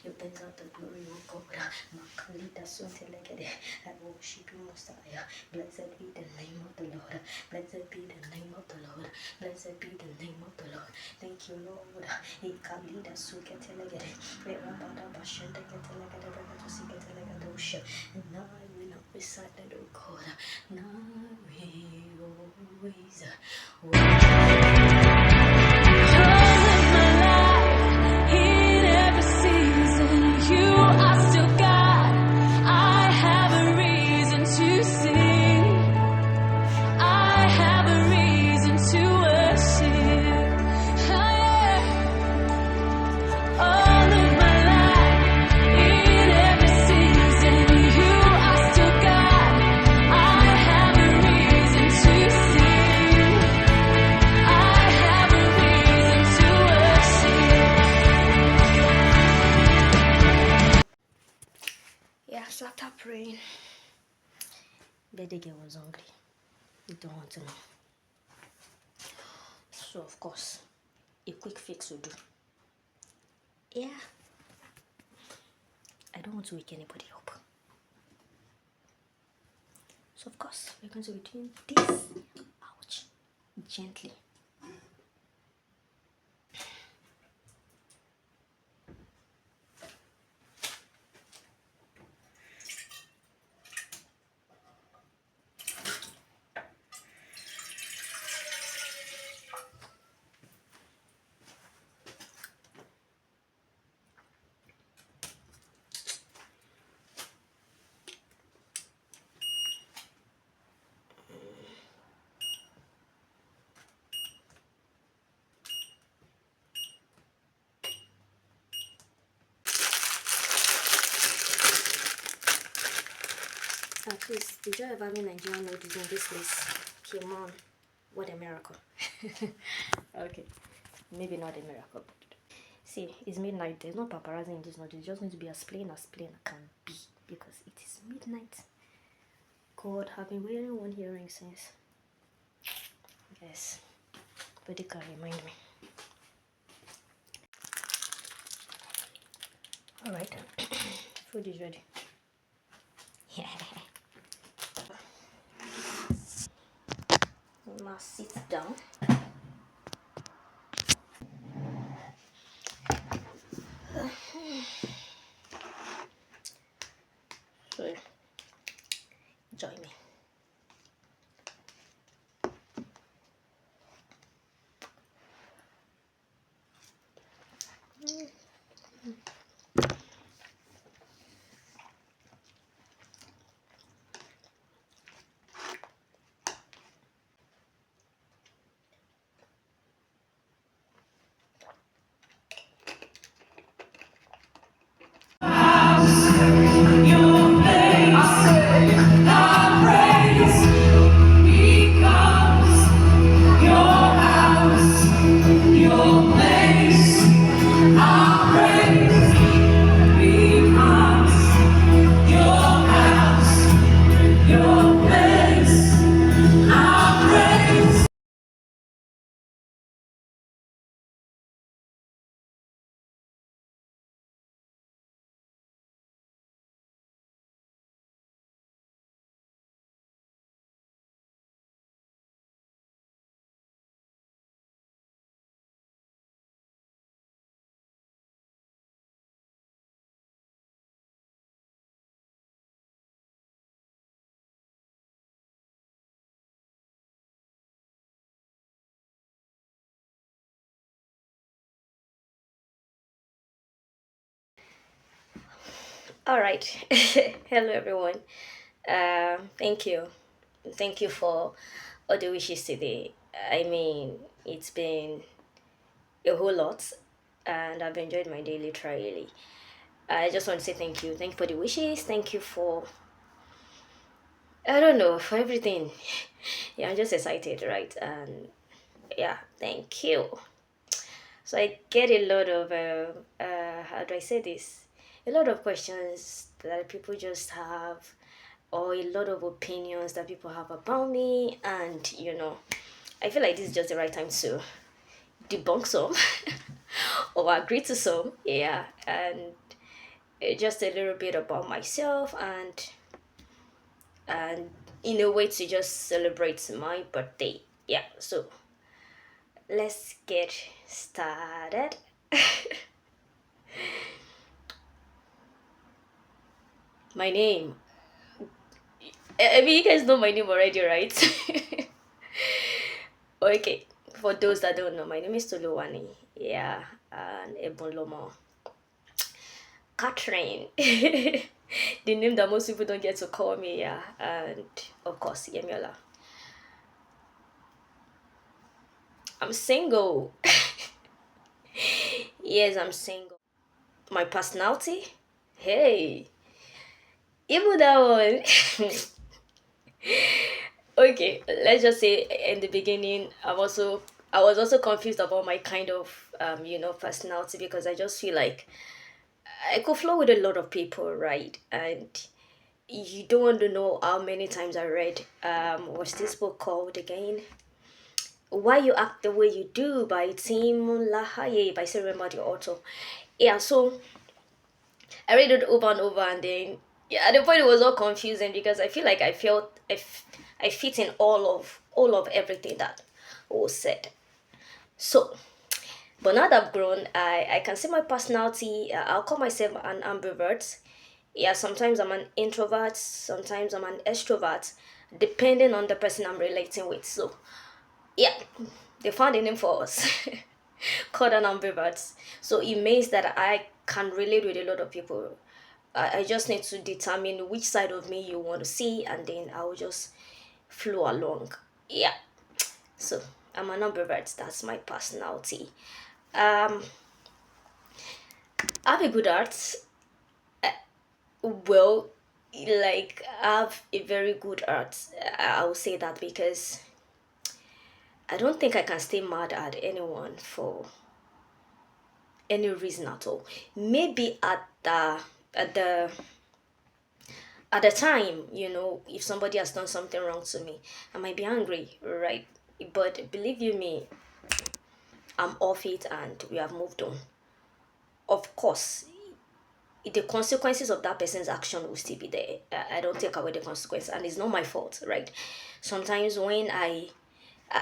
You deserve the glory, O God. Makalita Suntelegede. I worship you, Messiah. Blessed be the name of the Lord. Blessed be the name of the Lord. Blessed be the name of the Lord. Thank you, Lord. Ikalida Suketelegede. Rabada Bashenda Ketelegede. Rekatusiketelegadosha. And now I will not be silent, O God. Now we always. Yeah, so after praying, baby girl was hungry. You don't want to know. So of course, a quick fix will do. Yeah, I don't want to wake anybody up. So of course, we're going to be doing this. Ouch. Gently. Please, did you ever have Nigerian noodles in this place? Come on, what a miracle. Okay, maybe not a miracle. See, it's midnight. There's no paparazzi in this noodles. It's just going to be as plain can be because it is midnight. God, I've been wearing one earring since. Yes, but they can remind me. Alright, food is ready. Yeah. Now sit down. So, join me. All right. Hello, everyone. Thank you for all the wishes today. I mean, it's been a whole lot, and I've enjoyed my daily trial. I just want to say thank you. Thank you for the wishes. Thank you for, I don't know, for everything. Yeah, I'm just excited, right? And yeah, thank you. So I get a lot of, how do I say this? A lot of questions that people just have. or a lot of opinions that people have about me, and I feel like this is just the right time to debunk some or agree to some. Yeah, and just a little bit about myself, and in a way to just celebrate my birthday. Yeah, so let's get started. My name. I mean, you guys know my name already, right? Okay, for those that don't know, my name is Toluwani. Yeah, and Ebolomo. Catherine. The name that most people don't get to call me, yeah. And of course, Yemiola. I'm single. Yes, I'm single. My personality? Hey, even that one. Okay, let's just say in the beginning, I was also confused about my kind of personality, because I just feel like I could flow with a lot of people, right? And you don't want to know how many times I read what's this book called again? Why You Act the Way You Do by Tim Lahaye, by still remember the author. Yeah, so I read it over and over, and then yeah, at the point it was all confusing, because I feel like I fit in all of everything that was said. So, but now that I've grown, I can see my personality. I'll call myself an ambivert. Yeah, sometimes I'm an introvert, sometimes I'm an extrovert, depending on the person I'm relating with. So yeah, they found a name for us called an ambivert. So it means that I can relate with a lot of people. I just need to determine which side of me you want to see, and then I will just flow along. Yeah. So I'm an ambivert. That's my personality. Um, I have a good heart. Well, like I have a very good heart. I will say that because I don't think I can stay mad at anyone for any reason at all. Maybe at the time, if somebody has done something wrong to me, I might be angry, right? But believe you me, I'm off it and we have moved on. Of course, the consequences of that person's action will still be there. I don't take away the consequence, and it's not my fault, right? Sometimes when I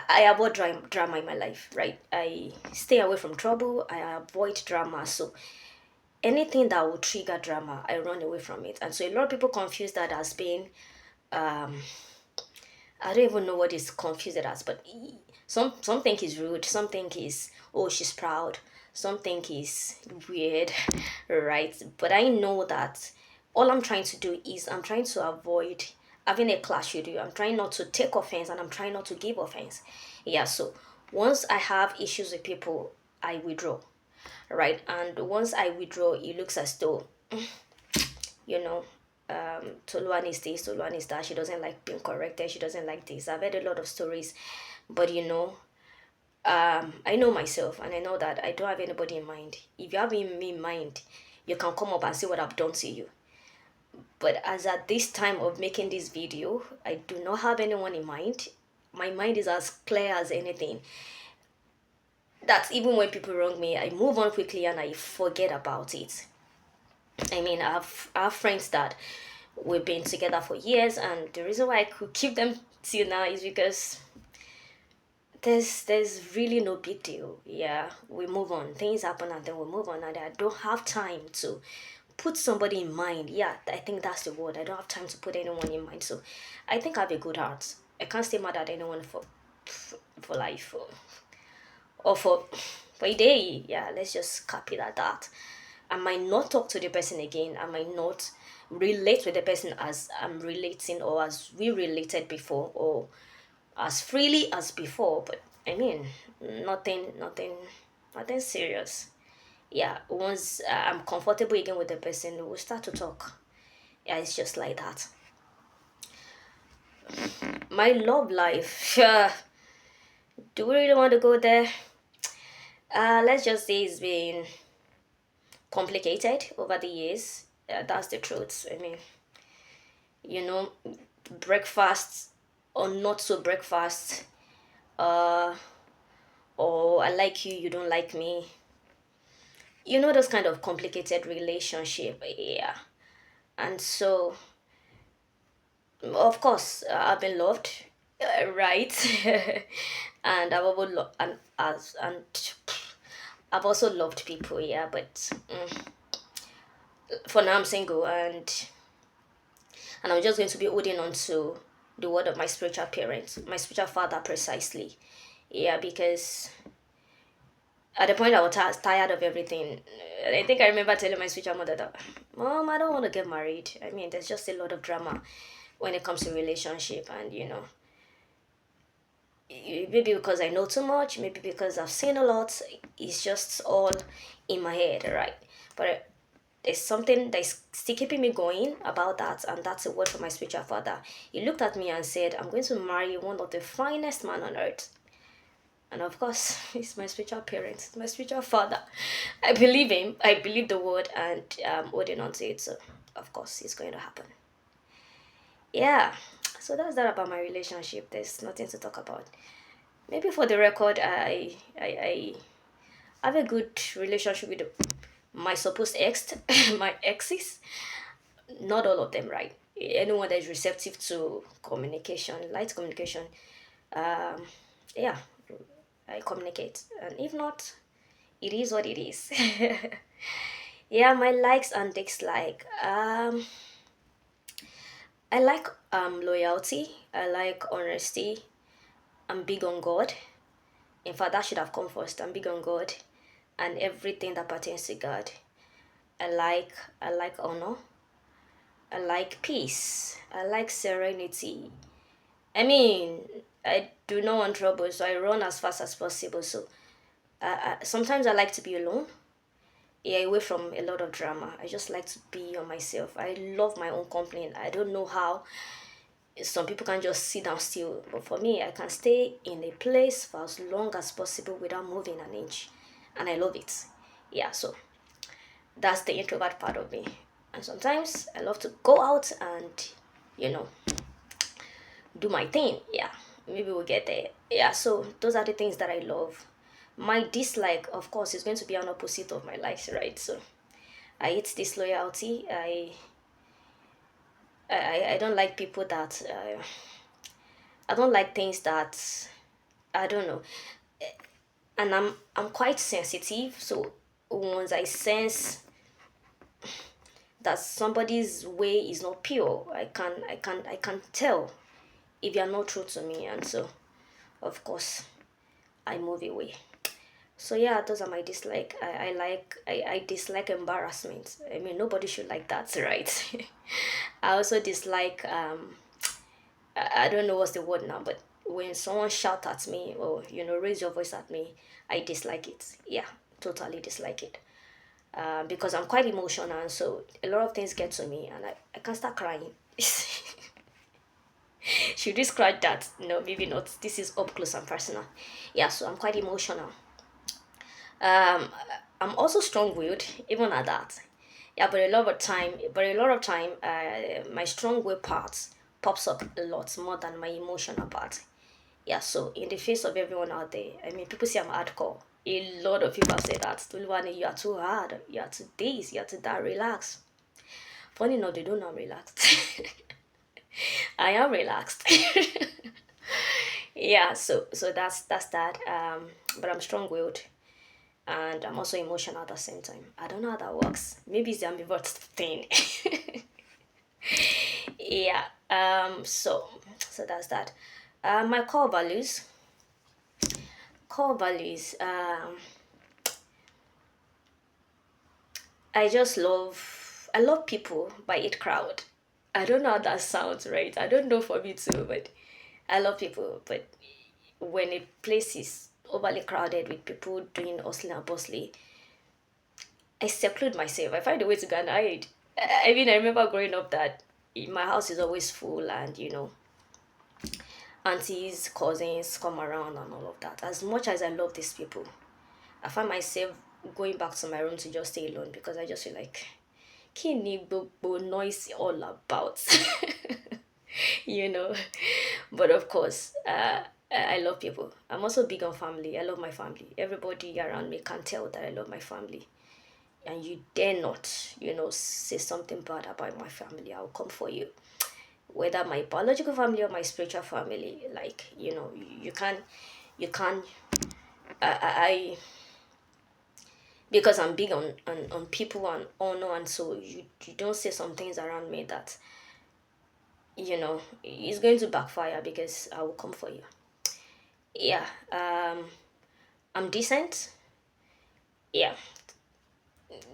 avoid drama in my life, right? I stay away from trouble. I avoid drama. So anything that will trigger drama, I run away from it. And so a lot of people confuse that as being, I don't even know what is confused as, but some think is rude, some think is, oh, she's proud, some think is weird, right? But I know that all I'm trying to do is I'm trying to avoid having a clash with you. I'm trying not to take offense, and I'm trying not to give offense. Yeah, so once I have issues with people, I withdraw, right? And once I withdraw, it looks as though you know, Toluan is this, Toluan is that. She doesn't like being corrected. She doesn't like this. I've heard a lot of stories, but I know myself, and I know that I don't have anybody in mind. If you have me in mind, you can come up and see what I've done to you. But as at this time of making this video, I do not have anyone in mind. My mind is as clear as anything. That even when people wrong me, I move on quickly and I forget about it. I mean, I have friends that we've been together for years, and the reason why I could keep them till now is because there's really no big deal. Yeah, we move on. Things happen, and then we move on, and I don't have time to put somebody in mind. Yeah, I think that's the word. I don't have time to put anyone in mind. So I think I have a good heart. I can't stay mad at anyone for life, or for a day. Yeah, let's just cap it at that. I might not talk to the person again. I might not relate with the person as I'm relating, or as we related before, or as freely as before. But I mean, nothing serious. Yeah, once I'm comfortable again with the person, we'll start to talk. Yeah, it's just like that. My love life. Do we really want to go there? Let's just say it's been complicated over the years. That's the truth. I mean, you know, breakfast or not so breakfast, uh, or I like you, you don't like me. You know, those kind of complicated relationship, yeah. And so, of course, I've been loved, right? And I've also loved people, yeah. But for now, I'm single, and I'm just going to be holding on to the word of my spiritual parents, my spiritual father, precisely. Yeah, because at the point I was tired of everything. I think I remember telling my spiritual mother that, Mom, I don't want to get married. I mean, there's just a lot of drama when it comes to relationship, and maybe because I know too much, maybe because I've seen a lot. It's just all in my head, right? But there's something that's still keeping me going about that, and that's a word from my spiritual father. He looked at me and said, I'm going to marry one of the finest men on earth. And of course, he's my spiritual parent, it's my spiritual father. I believe him, I believe the word, and I'm holding on to it, so of course it's going to happen. Yeah, so that's that about my relationship. There's nothing to talk about. Maybe for the record, I have a good relationship with my supposed ex, my exes. Not all of them, right? Anyone that is receptive to communication, light communication, um, yeah, I communicate. And if not, it is what it is. Yeah, my likes and dislikes. I like loyalty. I like honesty. I'm big on God. In fact, that should have come first. I'm big on God and everything that pertains to God. I like honor. I like peace. I like serenity. I mean, I do not want trouble, so I run as fast as possible. So sometimes I like to be alone. Yeah, away from a lot of drama. I just like to be on myself. I love my own company. I don't know how some people can just sit down still, but for me, I can stay in a place for as long as possible without moving an inch, and I love it. Yeah, so that's the introvert part of me. And sometimes I love to go out and, you know, do my thing. Yeah, maybe we'll get there. Yeah, so those are the things that I love. My dislike, of course, is going to be an opposite of my likes, right? So I hate disloyalty. I don't like people that I don't like things that I don't know. And I'm quite sensitive, so once I sense that somebody's way is not pure, I can tell if you're not true to me, and so of course I move away. So yeah, those are my dislike. I dislike embarrassment. I mean, nobody should like that, right? I also dislike I don't know what's the word now, but when someone shout at me or raise your voice at me, I dislike it. Yeah, totally dislike it. Because I'm quite emotional, and so a lot of things get to me, and I can start crying. Should we scratch that? No, maybe not. This is up close and personal. Yeah, so I'm quite emotional. Um, I'm also strong-willed, even at that. Yeah, but a lot of time, my strong-willed part pops up a lot more than my emotional part. Yeah, so in the face of everyone out there, I mean, people say I'm hardcore. A lot of people say that. Tuluwane, you are too hard. You are too this. You are too that. Relax. Funny enough, they don't know I'm relaxed. I am relaxed. Yeah, so that's that. But I'm strong-willed, and I'm also emotional at the same time. I don't know how that works. Maybe it's the ambivert thing. Yeah. So that's that. My core values. Core values. I love people, but I hate crowd. I don't know how that sounds, right? I don't know for me too, but I love people. But when a place is overly crowded with people doing hustling and bustling, I seclude myself. I find a way to go and hide. I mean, I remember growing up that my house is always full, and aunties, cousins come around and all of that. As much as I love these people, I find myself going back to my room to just stay alone because I just feel like kini gbogbo noise all about. you know. But of course, I love people. I'm also big on family. I love my family. Everybody around me can tell that I love my family. And you dare not, say something bad about my family. I'll come for you. Whether my biological family or my spiritual family, like, you can't, I because I'm big on people and honor, and so you don't say some things around me that, it's going to backfire because I will come for you. Yeah, I'm decent. Yeah,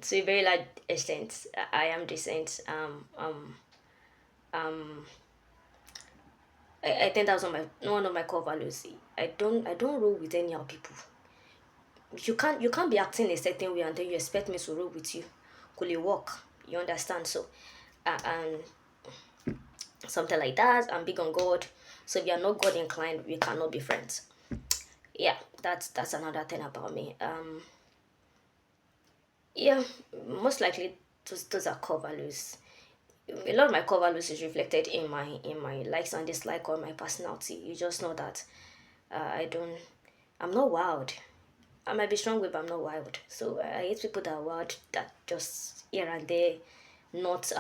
to a very large extent, I am decent. Um, I think that's one of my core values. I don't roll with any other people. You can't be acting a certain way and then you expect me to roll with you. Could it work? You understand? So, and something like that. I'm big on God. So if you're not God inclined, we cannot be friends. Yeah, that's another thing about me. Yeah, most likely those are core values. A lot of my core values is reflected in my likes and dislikes or my personality. You just know that I don't. I'm not wild. I might be strong with, but I'm not wild. So I hate people that are wild, that just here and there, not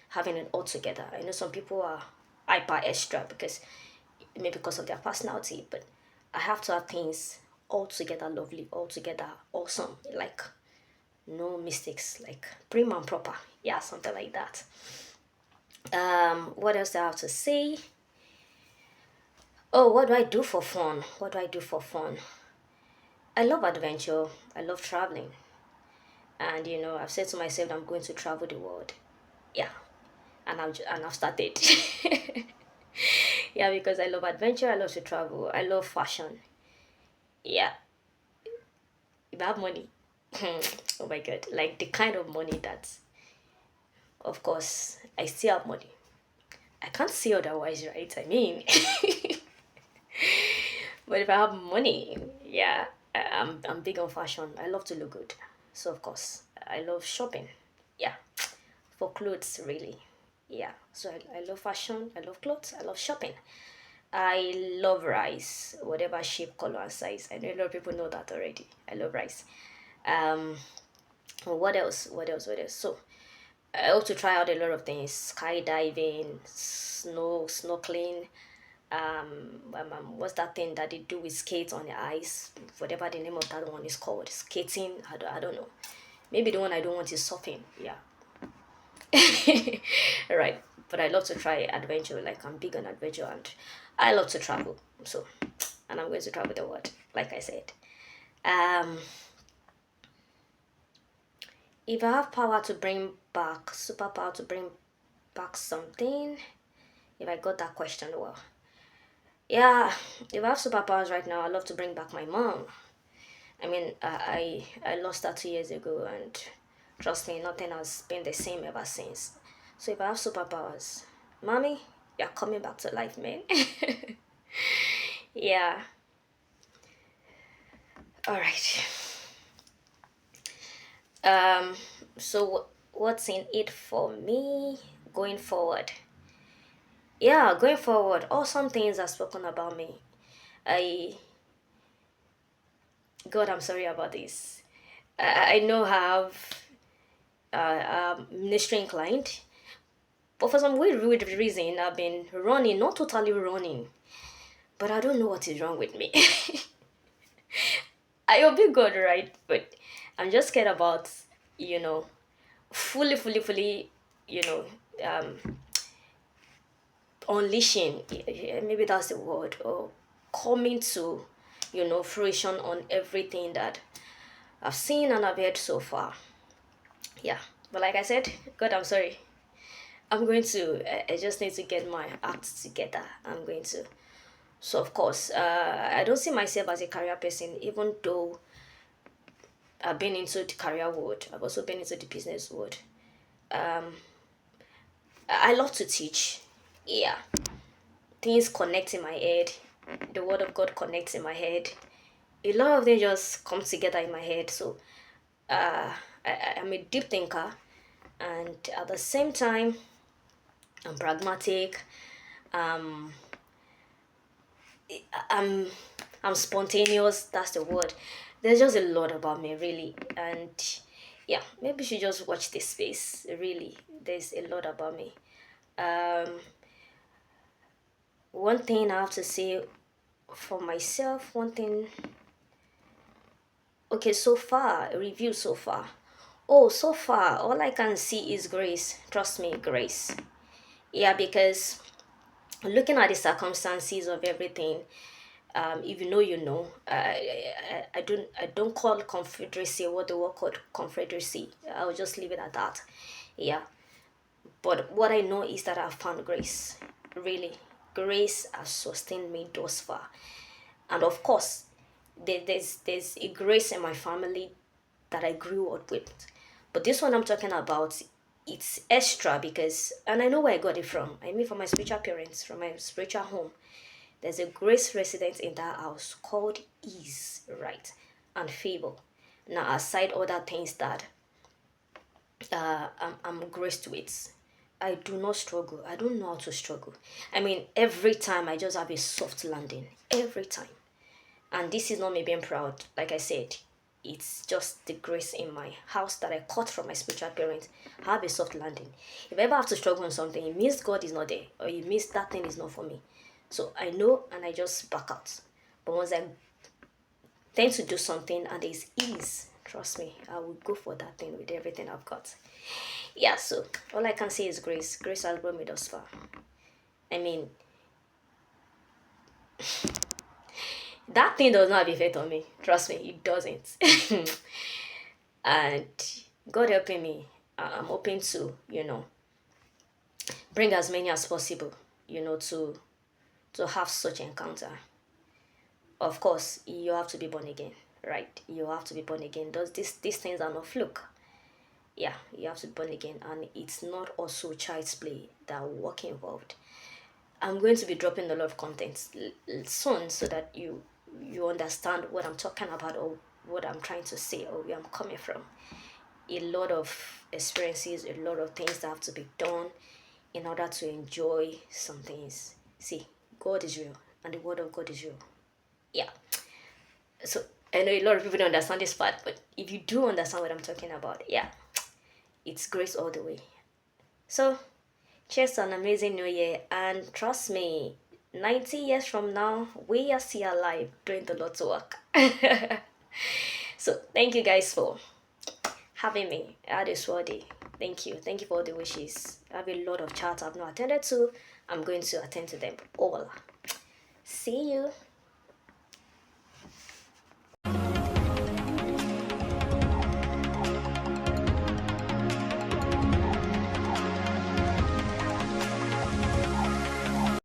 having it all together. I know some people are hyper extra because maybe because of their personality, but I have to have things all together lovely, all together awesome, like no mistakes, like prim and proper. Yeah, something like that. What else do I have to say? Oh, what do I do for fun? What do I do for fun? I love adventure. I love traveling. And I've said to myself that I'm going to travel the world. Yeah, and I've started. Yeah, because I love adventure. I love to travel. I love fashion. Yeah, if I have money, oh my god, like the kind of money that, of course, I still have money. I can't say otherwise, right? I mean, but if I have money, yeah, I'm big on fashion. I love to look good, so of course, I love shopping. Yeah, for clothes, really. Yeah, so I love fashion. I love clothes. I love shopping. I love rice, whatever shape, color, and size. I know a lot of people know that already. I love rice. Um, what else? What else? What else? So I hope to try out a lot of things: skydiving, snorkeling. What's that thing that they do with skates on the ice? Whatever the name of that one is called, skating. I don't know. Maybe the one I don't want is surfing. Yeah. Right. But I love to try adventure. Like I'm big on adventure, and I love to travel. So, and I'm going to travel the world, like I said. Um, if I have power to bring back, superpower to bring back something, if I got that question well, yeah. If I have superpowers right now, I love to bring back my mom. I mean, I lost her 2 years ago, and trust me, nothing has been the same ever since. So if I have superpowers, mommy, you're coming back to life, man. Yeah. All right. Um. So what's in it for me going forward? Yeah, going forward, awesome things are spoken about me. I God, I'm sorry about this. I know I have ministry inclined, but for some weird reason, I've been running, not totally running, but I don't know what is wrong with me. I obey God, right? But I'm just scared about, you know, fully, you know, um, unleashing, maybe that's the word, or coming to, fruition on everything that I've seen and I've heard so far. Yeah. But like I said, God, I'm sorry. I'm going to, I just need to get my act together. I'm going to. So, of course, I don't see myself as a career person, even though I've been into the career world. I've also been into the business world. I love to teach. Yeah. Things connect in my head. The word of God connects in my head. A lot of them just come together in my head. So, I'm a deep thinker. And at the same time, I'm pragmatic. Um, I'm I'm spontaneous. That's the word. There's just a lot about me, really, and yeah, maybe you should just watch this space. Really, there's a lot about me. Um, one thing I have to say for myself. One thing. Okay, so far review so far. Oh, so far all I can see is grace. Trust me, grace. Yeah, because looking at the circumstances of everything, if you know, you know. I don't call confederacy what the word called confederacy. I'll just leave it at that. Yeah, but what I know is that I've found grace. Really, grace has sustained me thus far, and of course, there's a grace in my family that I grew up with. But this one I'm talking about, it's extra because, and I know where I got it from. I mean, from my spiritual parents, from my spiritual home. There's a grace resident in that house called ease, right, and favor. Now, aside other things that I'm graced with, I do not struggle. I don't know how to struggle. I mean, every time I just have a soft landing. Every time. And this is not me being proud. Like I said, it's just the grace in my house that I caught from my spiritual parents. I have a soft landing. If I ever have to struggle on something, it means God is not there, or it means that thing is not for me. So I know and I just back out. But once I tend to do something and there's ease, trust me, I will go for that thing with everything I've got. Yeah, so all I can say is grace. Grace has brought me thus far. I mean, that thing does not have effect on me. Trust me, it doesn't. And God helping me, I'm hoping to, bring as many as possible, to have such encounter. Of course, you have to be born again, right? You have to be born again. These things are not fluke. Yeah, you have to be born again, and it's not also child's play that work involved. I'm going to be dropping a lot of content soon so that you understand what I'm talking about, or what I'm trying to say, or where I'm coming from. A lot of experiences, a lot of things that have to be done in order to enjoy some things. See, God is real, and the word of God is real. Yeah. So I know a lot of people don't understand this part, but if you do understand what I'm talking about, yeah, it's grace all the way. So cheers to an amazing new year, and trust me, 90 years from now, we are still alive doing the Lord's work. So thank you guys for having me at this worthy. Thank you. Thank you for all the wishes. I have a lot of chats I've not attended to. I'm going to attend to them all. See you.